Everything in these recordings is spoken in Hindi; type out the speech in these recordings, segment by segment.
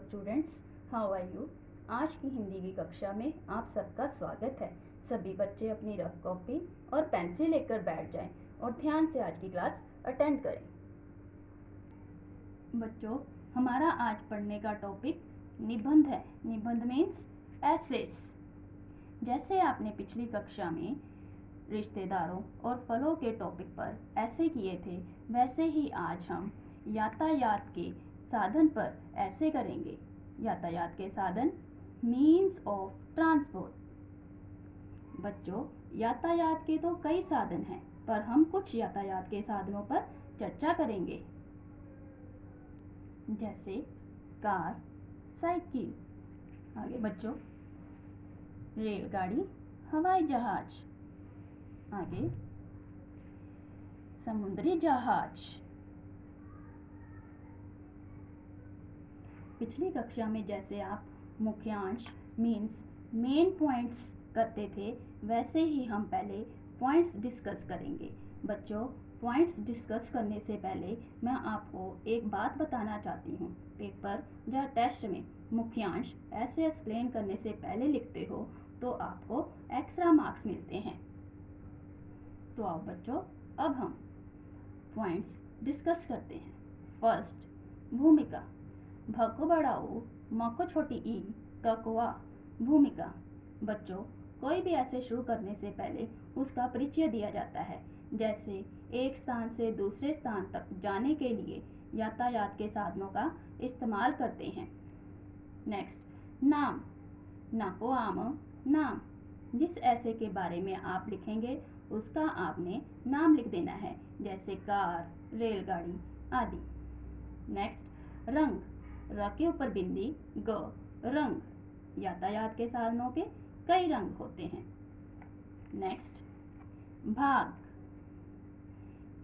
Students, how are you. आज की हिंदी की कक्षा में आप सबका स्वागत है। सभी बच्चे अपनी रफ कॉपी और पेंसिल लेकर बैठ जाएं और ध्यान से आज की क्लास अटेंड करें। बच्चों, हमारा आज पढ़ने का टॉपिक निबंध है। निबंध मीन्स एसेस। जैसे आपने पिछली कक्षा में रिश्तेदारों और फलों के टॉपिक पर ऐसे किए थे, वैसे ही आज हम यातायात के साधन पर ऐसे करेंगे। यातायात के साधन मीन्स ऑफ ट्रांसपोर्ट। बच्चों, यातायात के तो कई साधन हैं, पर हम कुछ यातायात के साधनों पर चर्चा करेंगे, जैसे कार, साइकिल, आगे बच्चों रेलगाड़ी, हवाई जहाज, आगे समुद्री जहाज। पिछली कक्षा में जैसे आप मुख्यांश मीन्स मेन पॉइंट्स करते थे, वैसे ही हम पहले पॉइंट्स डिस्कस करेंगे। बच्चों, पॉइंट्स डिस्कस करने से पहले मैं आपको एक बात बताना चाहती हूँ। पेपर या टेस्ट में मुख्यांश ऐसे एक्सप्लेन करने से पहले लिखते हो तो आपको एक्स्ट्रा मार्क्स मिलते हैं। तो आओ बच्चों, अब हम पॉइंट्स डिस्कस करते हैं। फर्स्ट, भूमिका। भ को बड़ा ऊ, म को छोटी ई, क को आ। भूमिका। बच्चों, कोई भी ऐसे शुरू करने से पहले उसका परिचय दिया जाता है। जैसे एक स्थान से दूसरे स्थान तक जाने के लिए यातायात के साधनों का इस्तेमाल करते हैं। नेक्स्ट, नाम। ना को आम, नाम। जिस ऐसे के बारे में आप लिखेंगे उसका आपने नाम लिख देना है, जैसे कार, रेलगाड़ी आदि। नेक्स्ट, रंग। र के ऊपर बिंदी, ग, रंग। यातायात के साधनों के कई रंग होते हैं। नेक्स्ट, भाग।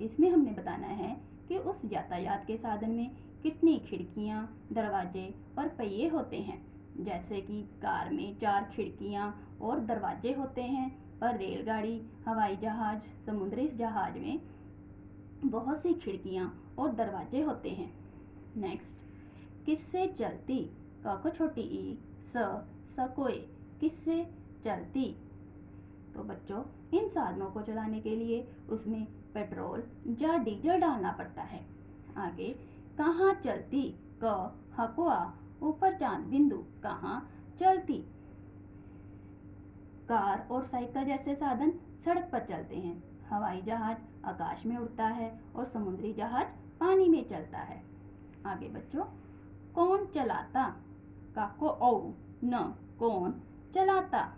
इसमें हमने बताना है कि उस यातायात के साधन में कितनी खिड़कियां, दरवाजे और पहिए होते हैं। जैसे कि कार में 4 खिड़कियां और दरवाजे होते हैं, और रेलगाड़ी, हवाई जहाज, समुद्री जहाज में बहुत सी खिड़कियां और दरवाजे होते हैं। नेक्स्ट, किससे चलती। क को छोटी ई, स को ए, किससे चलती। तो बच्चों, इन साधनों को चलाने के लिए उसमें पेट्रोल या डीजल डालना पड़ता है। आगे, कहाँ चलती। क, ह को आ, ऊपर चांद बिंदु, कहाँ चलती। कार और साइकिल जैसे साधन सड़क पर चलते हैं। हवाई जहाज आकाश में उड़ता है और समुद्री जहाज पानी में चलता है। आगे बच्चों, कौन चलाता। का को औ, न, कौन चलाता।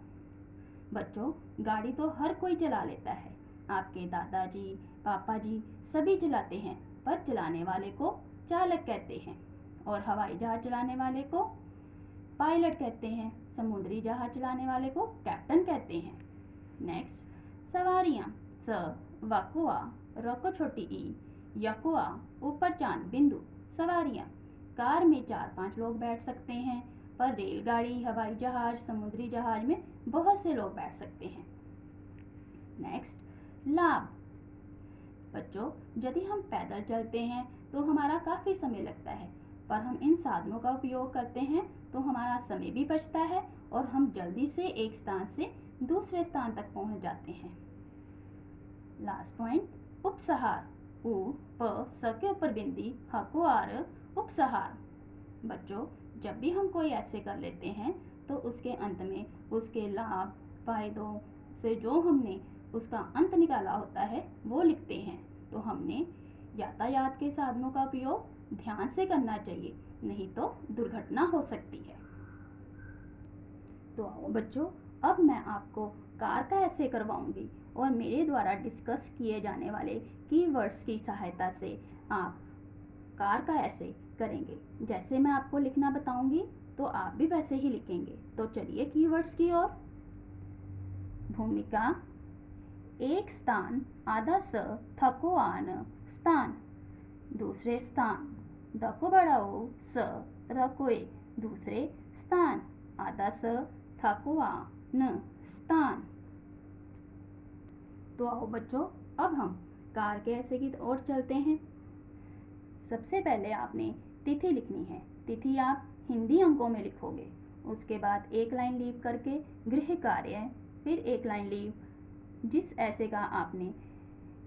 बच्चों, गाड़ी तो हर कोई चला लेता है। आपके दादाजी, पापा जी सभी चलाते हैं, पर चलाने वाले को चालक कहते हैं, और हवाई जहाज चलाने वाले को पायलट कहते हैं। समुद्री जहाज चलाने वाले को कैप्टन कहते हैं। नेक्स्ट, सवारियां। स, व को आ, र को छोटी ई, य को आ, ऊपर चांद बिंदु, सवारियां। कार में 4-5 लोग बैठ सकते हैं, पर रेलगाड़ी, हवाई जहाज, समुद्री जहाज में बहुत से लोग बैठ सकते हैं। नेक्स्ट, लाभ। बच्चों, यदि हम पैदल चलते हैं तो हमारा काफ़ी समय लगता है, पर हम इन साधनों का उपयोग करते हैं तो हमारा समय भी बचता है और हम जल्दी से एक स्थान से दूसरे स्थान तक पहुंच जाते हैं। लास्ट पॉइंट, उपसहार। उ, प, स के ऊपर बिंदी, ह को आर, उपसहार। बच्चों, जब भी हम कोई ऐसे कर लेते हैं तो उसके अंत में उसके लाभ, फायदों से जो हमने उसका अंत निकाला होता है वो लिखते हैं। तो हमने यातायात के साधनों का उपयोग ध्यान से करना चाहिए, नहीं तो दुर्घटना हो सकती है। तो आओ बच्चों, अब मैं आपको कार का ऐसे करवाऊंगी और मेरे द्वारा डिस्कस किए जाने वाले कीवर्ड्स की सहायता से आप कार का ऐसे करेंगे। जैसे मैं आपको लिखना बताऊंगी तो आप भी वैसे ही लिखेंगे। तो चलिए कीवर्ड्स की ओर। भूमिका, एक स्थान, आधा स, थ को आन, स्थान। दूसरे स्थान, द को बड़ा ओ, स, र को ए, दूसरे स्थान, आधा स, थ को आ, न, स्थान। तो आओ बच्चों, अब हम कार के ऐसे की ओर चलते हैं। सबसे पहले आपने तिथि लिखनी है। तिथि आप हिंदी अंकों में लिखोगे। उसके बाद एक लाइन लीव करके गृह कार्य, फिर एक लाइन लीव जिस ऐसे का आपने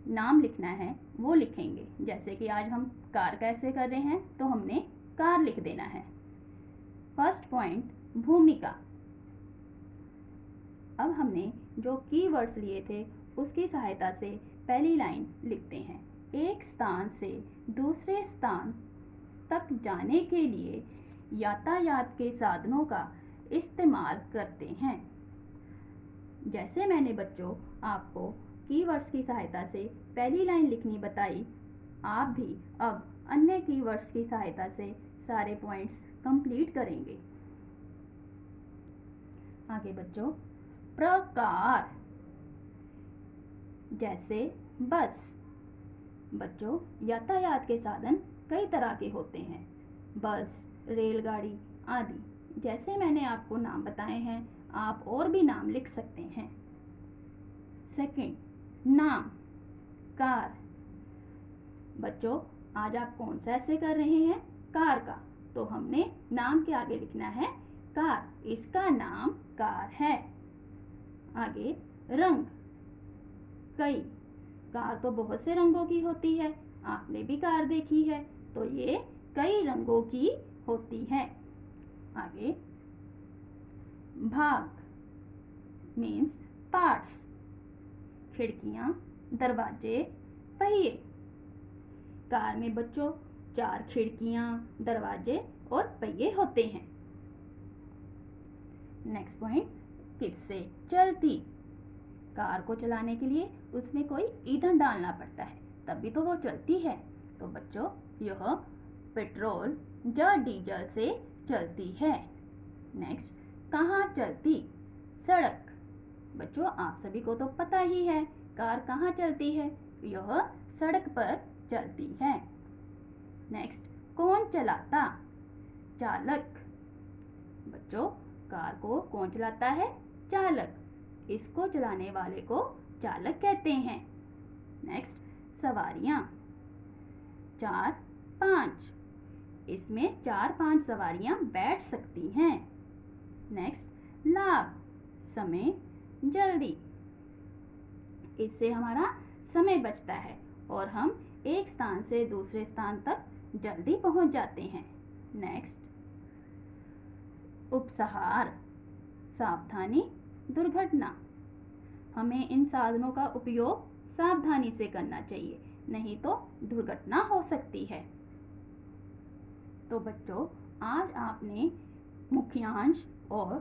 नाम लिखना है वो लिखेंगे। जैसे कि आज हम कार का ऐसे कर रहे हैं तो हमने कार लिख देना है। फर्स्ट पॉइंट, भूमिका। अब हमने जो कीवर्ड्स लिए थे उसकी सहायता से पहली लाइन लिखते हैं। एक स्थान से दूसरे स्थान तक जाने के लिए यातायात के साधनों का इस्तेमाल करते हैं। जैसे मैंने बच्चों आपको कीवर्ड्स की सहायता से पहली लाइन लिखनी बताई, आप भी अब अन्य कीवर्ड्स की सहायता से सारे पॉइंट्स कंप्लीट करेंगे। आगे बच्चों, प्रकार। जैसे बस। बच्चों, यातायात के साधन कई तरह के होते हैं, बस, रेलगाड़ी आदि। जैसे मैंने आपको नाम बताए हैं, आप और भी नाम लिख सकते हैं। सेकंड, नाम, कार। बच्चों, आज आप कौन सा ऐसे कर रहे हैं? कार का। तो हमने नाम के आगे लिखना है कार, इसका नाम कार है। आगे, रंग, कई। कार तो बहुत से रंगों की होती है, आपने भी कार देखी है, तो ये कई रंगों की होती है। आगे, भाग मीन्स पार्ट्स। खिड़कियां, दरवाजे, पहिए। कार में बच्चों 4 खिड़कियां, दरवाजे और पहिए होते हैं। नेक्स्ट पॉइंट, किससे चलती। कार को चलाने के लिए उसमें कोई ईंधन डालना पड़ता है, तभी तो वो चलती है। तो बच्चों, यह पेट्रोल या डीजल से चलती है। नेक्स्ट, कहाँ चलती। सड़क। बच्चों, आप सभी को तो पता ही है कार कहाँ चलती है, यह सड़क पर चलती है। नेक्स्ट, कौन चलाता। चालक। बच्चों, कार को कौन चलाता है? चालक। इसको चलाने वाले को चालक कहते हैं। नेक्स्ट, सवारियां। 4, 5। इसमें 4-5 सवारियां बैठ सकती हैं। नेक्स्ट, लाभ, समय, जल्दी। इससे हमारा समय बचता है और हम एक स्थान से दूसरे स्थान तक जल्दी पहुंच जाते हैं। नेक्स्ट, उपसहार, सावधानी, दुर्घटना। हमें इन साधनों का उपयोग सावधानी से करना चाहिए, नहीं तो दुर्घटना हो सकती है। तो बच्चों, आज आपने मुख्यांश और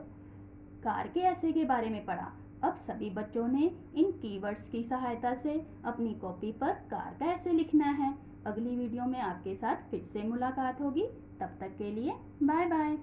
कार के ऐसे के बारे में पढ़ा। अब सभी बच्चों ने इन कीवर्ड्स की सहायता से अपनी कॉपी पर कार का ऐसे लिखना है। अगली वीडियो में आपके साथ फिर से मुलाकात होगी। तब तक के लिए बाय बाय।